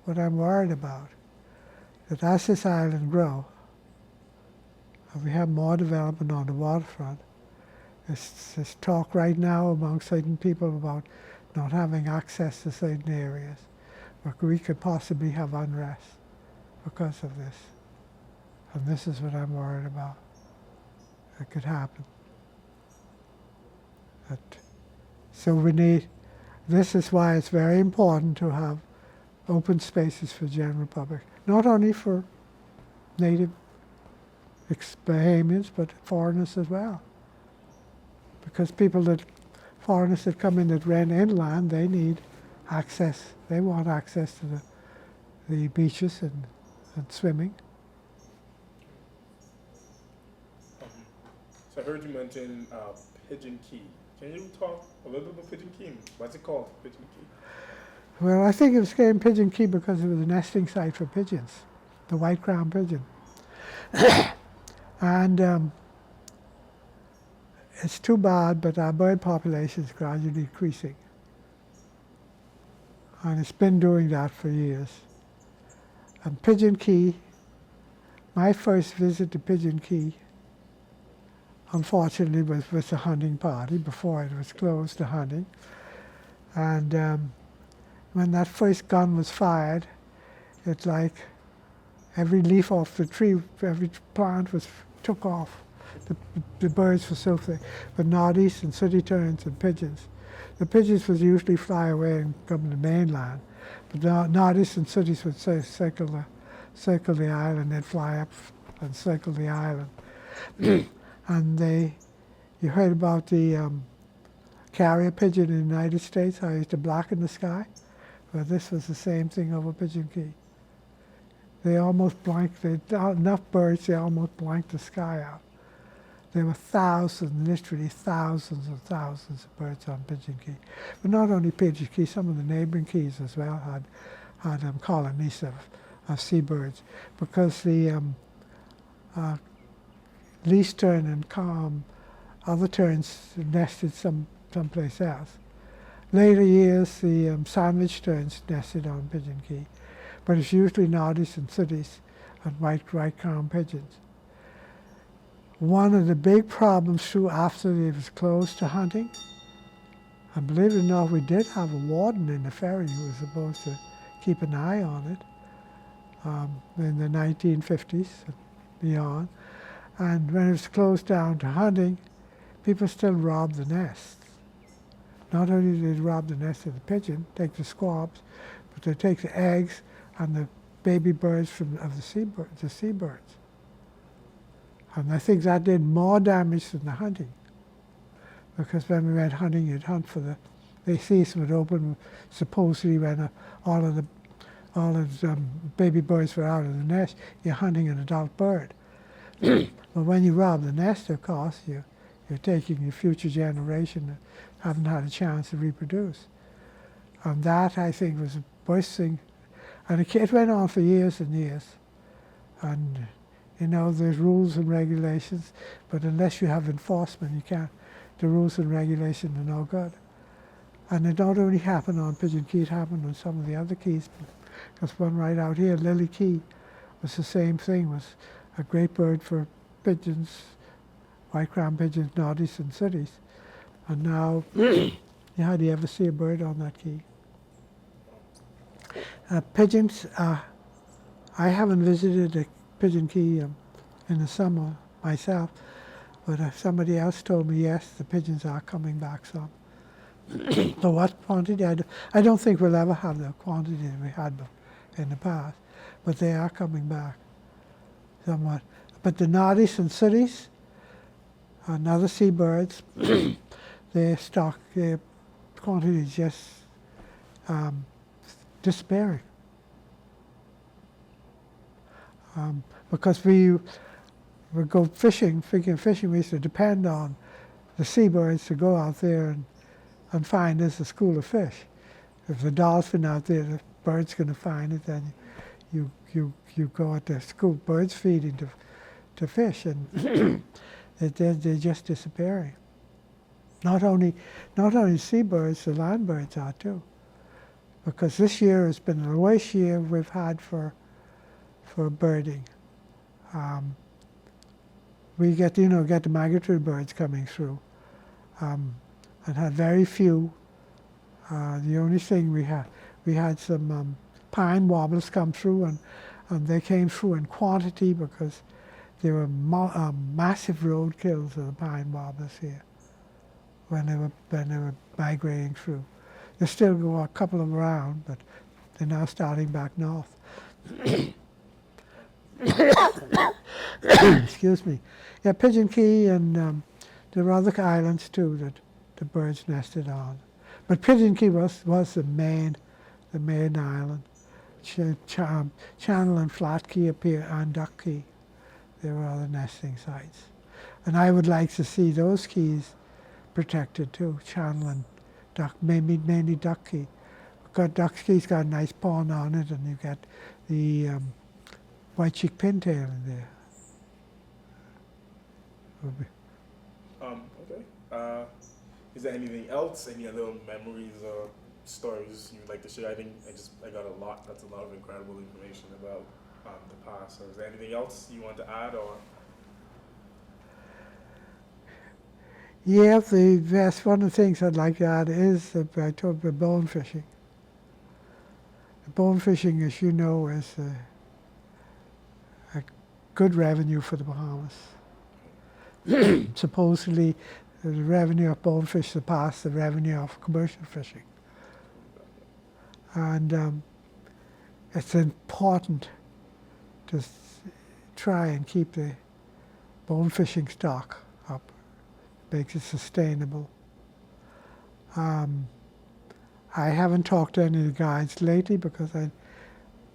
what I'm worried about, that as this island grows, and we have more development on the waterfront, there's talk right now among certain people about not having access to certain areas, where we could possibly have unrest because of this. And this is what I'm worried about. It could happen. So this is why it's very important to have open spaces for the general public, not only for native Bahamians, but foreigners as well. Because foreigners that come in that rent inland, they need access. They want access to the beaches and swimming.
So I heard you mention Pigeon Key. Can you talk a little bit about Pigeon Key? What's it called, Pigeon Key?
Well, I think it was named Pigeon Key because it was a nesting site for pigeons, the white-crowned pigeon. And it's too bad, but our bird population is gradually decreasing. And it's been doing that for years. And Pigeon Key, my first visit to Pigeon Key, unfortunately, was with a hunting party before it was closed to hunting. And when that first gun was fired, it's like every leaf off the tree, every plant took off. The birds were so thick, but noddies and sooty terns and pigeons. The pigeons would usually fly away and come to the mainland, but noddies and sooties would circle the island. They'd fly up and circle the island. And you heard about the carrier pigeon in the United States, how it used to blacken the sky? Well, this was the same thing over Pigeon Key. They almost blanked, enough birds, they almost blanked the sky out. There were thousands, literally thousands and thousands of birds on Pigeon Key. But not only Pigeon Key, some of the neighboring keys as well had colonies of seabirds, because the least tern and other terns nested someplace else. Later years, the sandwich terns nested on Pigeon Key, but it's usually noddies and sooties and white-crowned pigeons. One of the big problems too after it was closed to hunting, and believe it or not, we did have a warden in the ferry who was supposed to keep an eye on it in the 1950s and beyond. And when it was closed down to hunting, people still robbed the nests. Not only did they rob the nest of the pigeon, take the squabs, but they take the eggs and the baby birds of the seabirds. And I think that did more damage than the hunting. Because when we went hunting, you'd hunt for the season would open supposedly when all of the baby birds were out of the nest, you're hunting an adult bird. But when you rob the nest, of course, you're taking your future generation that haven't had a chance to reproduce. And that, I think, was the worst thing. And it went on for years and years. And, there's rules and regulations, but unless you have enforcement, you can't. The rules and regulations are no good. And it not only happened on Pigeon Key, it happened on some of the other keys. Because one right out here, Lily Key, was the same thing, was a great bird for pigeons, white-crowned pigeons, noddies and sooties. And now, how do you ever see a bird on that key? Pigeons, I haven't visited a Pigeon Key in the summer myself, but somebody else told me, yes, the pigeons are coming back some. But what quantity? I don't think we'll ever have the quantity that we had in the past, but they are coming back somewhat. But the noddies and sooties and other seabirds, their stock, their quantity is just disappearing. Because we go fishing, we used to depend on the seabirds to go out there and find us a school of fish. If the dolphin out there, the bird's going to find it, then you go at the school, birds feeding to fish, and they're just disappearing. Not only seabirds, the land birds are too. Because this year has been the worst year we've had for birding. We get the migratory birds coming through, and had very few. The only thing we had some pine warblers come through, and they came through in quantity because there were massive roadkills of the pine warblers here when they were migrating through. There's still a couple of them around, but they're now starting back north. Excuse me. Yeah, Pigeon Key, and there were other islands too that the birds nested on. But Pigeon Key was the main island. Channel and Flat Key appear, and Duck Key. There were other nesting sites. And I would like to see those keys protected too, Channel and Duck, mainly Duck Key. Because Duck Key's got a nice pond on it, and you get the white-cheeked pintail in there.
Okay. Is there anything else? Any other memories or stories you'd like to share? I think I got a lot. That's a lot of incredible information about the past. So is there anything else you want to add, or?
Yeah, that's one of the things I'd like to add is I talked about bone fishing. Bone fishing, as you know, is a good revenue for the Bahamas. Supposedly, the revenue of bonefish surpassed the revenue of commercial fishing. And it's important to try and keep the bone fishing stock up, makes it sustainable. I haven't talked to any of the guides lately because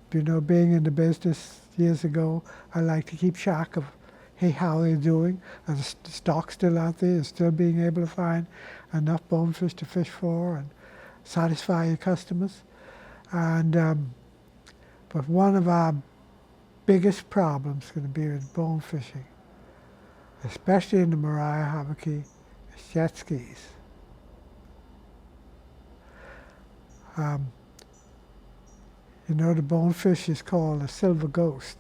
being in the business years ago, I like to keep track of how they're doing. Are the stock still out there? Is still being able to find enough bonefish to fish for and satisfy your customers? And but one of our biggest problems is going to be with bone fishing, especially in the Mariah Harbour Key, is jet skis. The bonefish is called a silver ghost.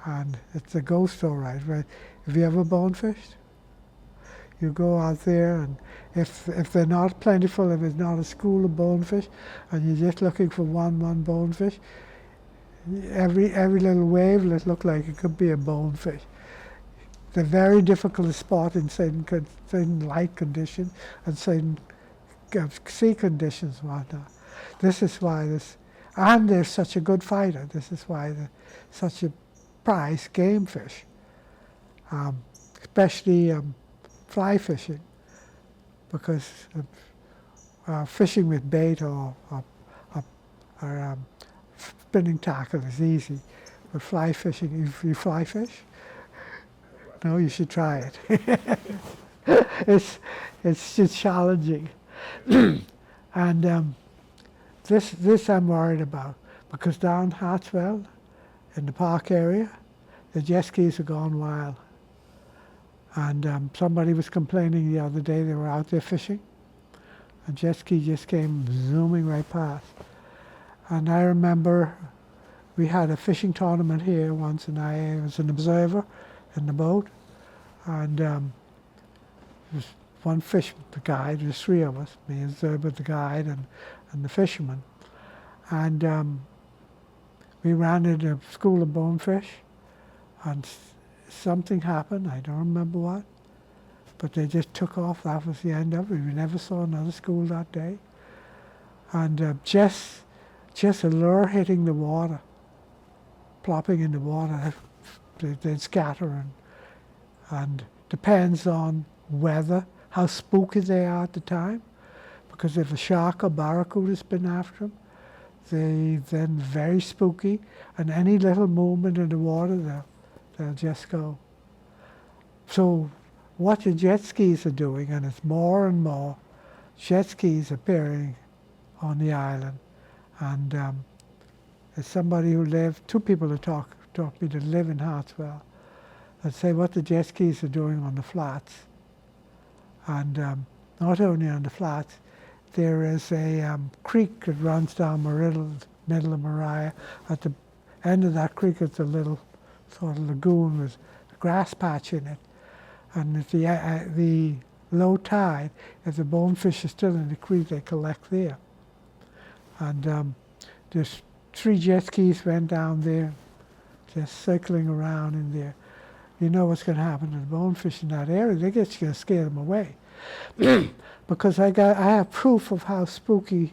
And it's a ghost, all right? Have you ever bonefished? You go out there, and if they're not plentiful, if it's not a school of bonefish, and you're just looking for one bonefish, every little wave will look like it could be a bonefish. They're very difficult to spot in certain light conditions and certain sea conditions and whatnot. This is why and they're such a good fighter. This is why they're such a prize game fish, especially fly fishing, because fishing with bait or spinning tackle is easy, but fly fishing, if you fly fish, no, you should try it. It's just challenging, and this I'm worried about, because down Hartswell, in the park area, the jet skis are gone wild. And somebody was complaining the other day, they were out there fishing, and jet ski just came zooming right past. And I remember we had a fishing tournament here once, and I was an observer in the boat, and there was one the guide, there's three of us, me, observer, the guide, and the fisherman. And we ran into a school of bonefish, and something happened, I don't remember what, but they just took off. That was the end of it. We never saw another school that day. And just a lure hitting the water, plopping in the water, they'd scatter, and depends on weather, how spooky they are at the time, because if a shark or barracuda's been after them, they then very spooky, and any little movement in the water, they'll just go. So what the jet skis are doing, and it's more and more jet skis appearing on the island, and there's somebody who lived, two people that talk me that live in Hartswell, that say what the jet skis are doing on the flats. And not only on the flats, there is a creek that runs down middle of Maria. At the end of that creek is a little sort of lagoon with a grass patch in it. And at the low tide, if the bonefish are still in the creek, they collect there. And there's 3 jet skis went down there, just circling around in there. You know what's going to happen to the bonefish in that area. They're just going to scare them away. Because I have proof of how spooky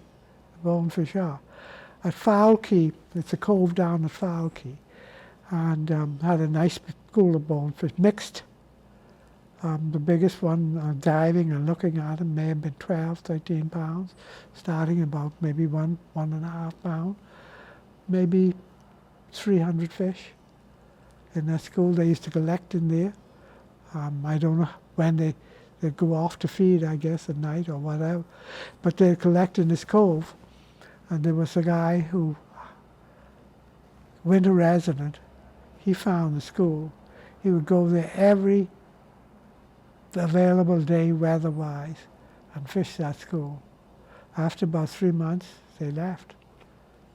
the bonefish are. At Foul Key, it's a cove down at Foul Key, and had a nice school of bonefish, mixed. The biggest one, diving and looking at them, may have been 12, 13 pounds, starting about maybe 1.5 pounds, maybe 300 fish. In that school, they used to collect in there. I don't know when they'd go off to feed, I guess, at night or whatever. But they'd collect in this cove. And there was a guy who, winter resident, he found the school. He would go there every available day weather-wise and fish that school. After about 3 months, they left.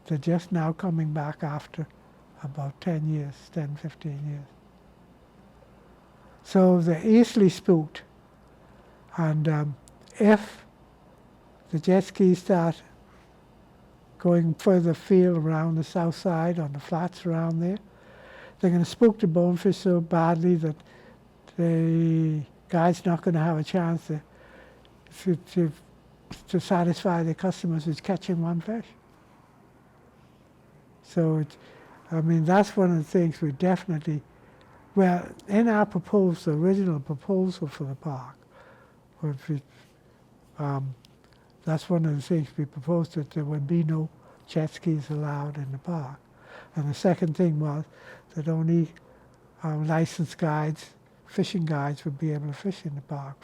They're just now coming back after about 10 years, 10, 15 years. So they're easily spooked. And if the jet skis start going further afield around the south side on the flats around there, they're going to spook the bonefish so badly that the guy's not going to have a chance to satisfy the customers who's catching one fish. So that's one of the things we definitely, well, in our proposal, the original proposal for the park, that's one of the things we proposed, that there would be no jet skis allowed in the park. And the second thing was that only licensed guides, fishing guides, would be able to fish in the park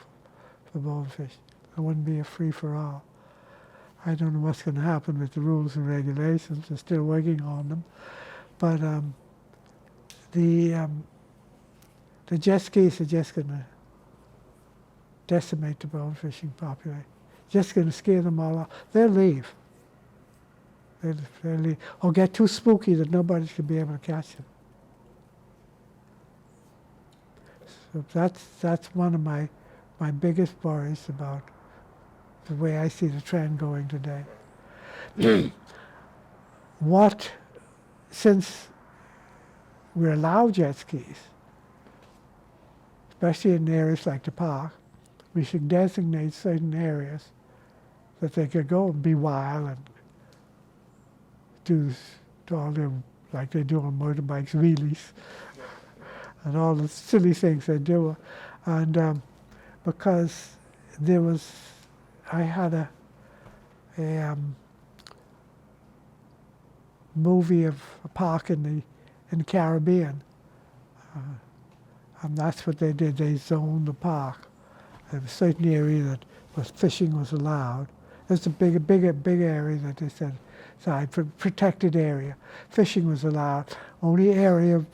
for bonefish. It wouldn't be a free-for-all. I don't know what's going to happen with the rules and regulations. They're still working on them. But the jet skis are just going to decimate the bonefishing population. Just going to scare them all off. They'll leave. They'll leave. Or get too spooky that nobody should be able to catch them. So that's one of my biggest worries about the way I see the trend going today. Since we allow jet skis, especially in areas like the park, we should designate certain areas that they could go and be wild and do all them, like they do on motorbikes, wheelies, and all the silly things they do. And because I had a movie of a park in the Caribbean, and that's what they did. They zoned the park. There was a certain area that fishing was allowed. There's a big area that they said, protected area. Fishing was allowed. Only areas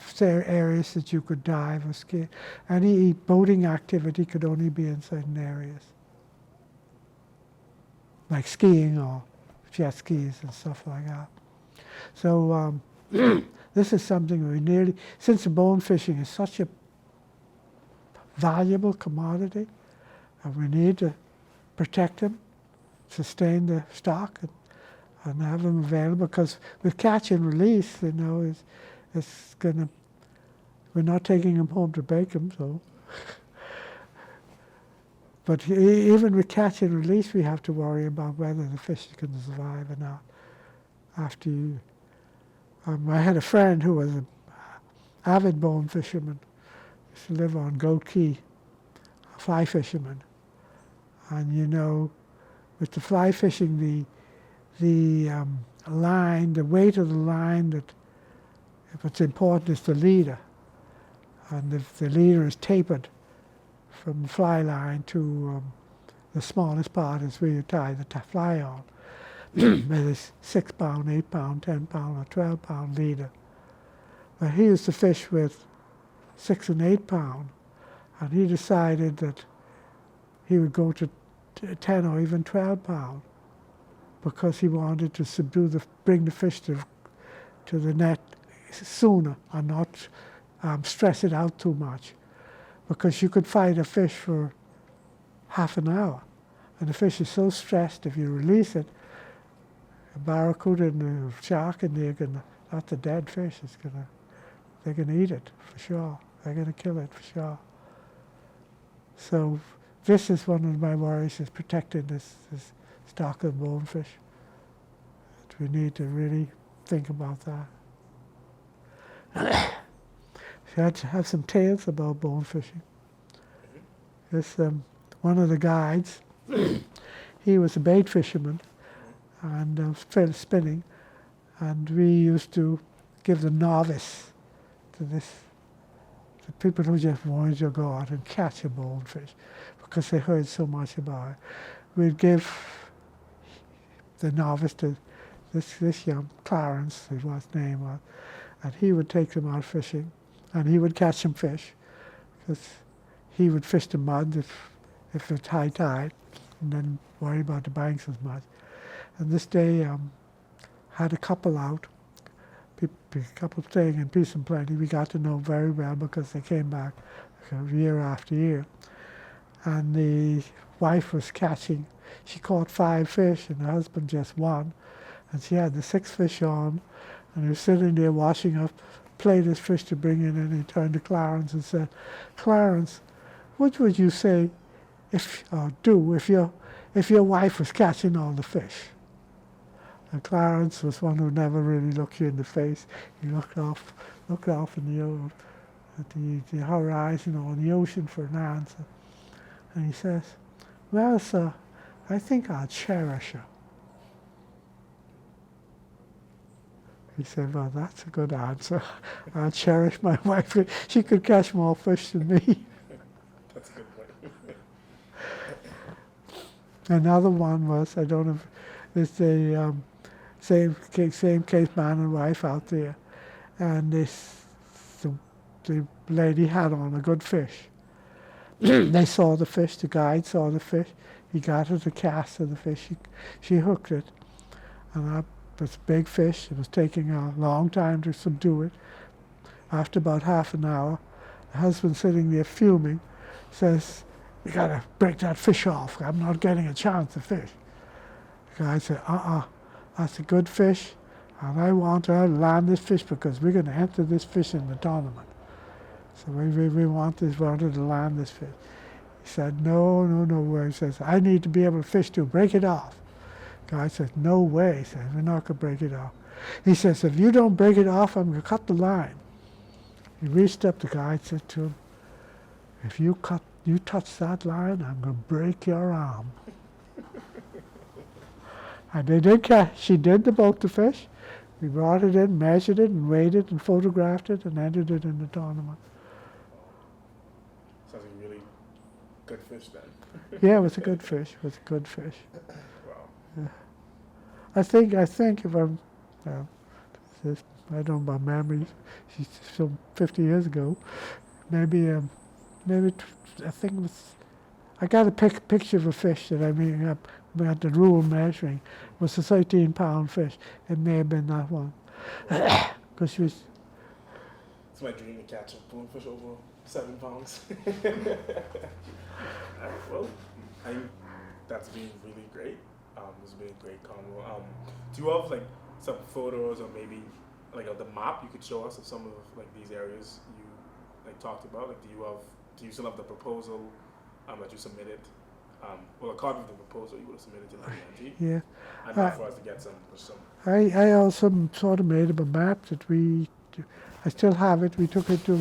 that you could dive or ski. Any boating activity could only be in certain areas, like skiing or jet skis and stuff like that. So this is something since the bone fishing is such a valuable commodity, and we need to protect them, sustain the stock, and have them available, because with catch and release, it's gonna, we're not taking them home to bake them, so. But even with catch and release, we have to worry about whether the fish can survive or not. After you, I had a friend who was an avid bone fisherman, used to live on Goat Key, a fly fisherman. And you know, with the fly fishing, the line, the weight of the line, that what's important is the leader. And if the leader is tapered from the fly line to the smallest part is where you tie the fly on, whether it's 6 pound, 8 pound, 10 pound, or 12 pound leader. But he used to fish with 6 and 8 pound, and he decided that he would go to 10 or even 12 pound because he wanted to bring the fish to the net sooner and not stress it out too much. Because you could fight a fish for half an hour, and the fish is so stressed, if you release it, a barracuda and a shark in there, that's a dead fish. They're gonna eat it for sure. They're gonna kill it for sure. So this is one of my worries, is protecting this stock of bonefish. We need to really think about that. So I had to have some tales about bone fishing. This one of the guides, he was a bait fisherman and spinning, and we used to give the novice to the people who just wanted to go out and catch a bonefish because they heard so much about it. We'd give the novice to this young Clarence, what his name was, and he would take them out fishing, and he would catch some fish because he would fish the mud if it's high tide, and then worry about the banks as much. And this day had a couple out, a couple staying in peace and plenty. We got to know very well because they came back year after year. And the wife was catching, she caught 5 fish and the husband just 1. And she had the 6 fish on, and he was sitting there washing up, played his fish to bring in, and he turned to Clarence and said, "Clarence, what would you say if your wife was catching all the fish?" And Clarence was one who never really looked you in the face. He looked off in the horizon or the ocean for an answer. And he says, "Well, sir, I think I'll cherish her." He said, "Well, that's a good answer. I'll cherish my wife. She could catch more fish than me."
That's a good point.
Another one was, I don't know if it's the same case, man and wife out there, and the lady had on a good fish. They saw the fish, the guide saw the fish, he got her to cast of the fish, she hooked it, and it was a big fish. It was taking a long time to subdue it. After about half an hour, the husband sitting there fuming says, "You gotta break that fish off. I'm not getting a chance to fish." The guy said, "That's a good fish, and I want to land this fish because we're going to enter this fish in the tournament. So we wanted to land this fish." He said, no. He says, "I need to be able to fish too. Break it off." The guy said, "No way." He said, "We're not going to break it off." He says, "If you don't break it off, I'm going to cut the line." He reached up, the guy said to him, "If you touch that line, I'm going to break your arm." And they did she did both the fish. We brought it in, measured it, and weighed it, and photographed it, and entered it in the tournament.
Sounds like a really good fish then.
Yeah, it was a good fish. It was a good fish.
Wow.
Yeah. I think if I'm, I don't know about memories. She's still 50 years ago. Maybe I think it was. I got a picture of a fish that I made up at the rule measuring. It was a 13-pound fish. It may have been that one. Because she was.
It's my dream to catch a bonefish over 7 pounds. Well, I think that's been really great. It's been a great convo. Do you have like some photos or maybe like the map you could show us of some of like these areas you like talked about? Like, do you still have the proposal that you submitted? Well, a copy of the proposal you would have submitted to the BNT.
Yeah.
I'd love for us to get some.
I also sort of made up a map that I still have it. We took it to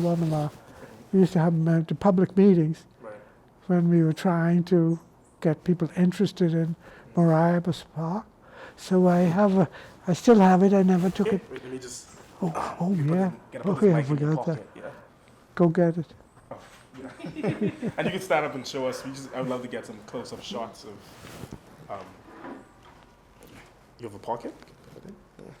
we used to have them at the public meetings.
Right.
When we were trying to get people interested in Mariah Park. So I still have it. I never took it.
Wait, let me just.
Oh
you put
yeah.
this- gotta put
Okay,
this
I
mic in your
forgot that.
pocket, yeah.
Go get it.
Oh, yeah. And you can stand up and show us. I would love to get some close-up shots of. You have a pocket? Yeah.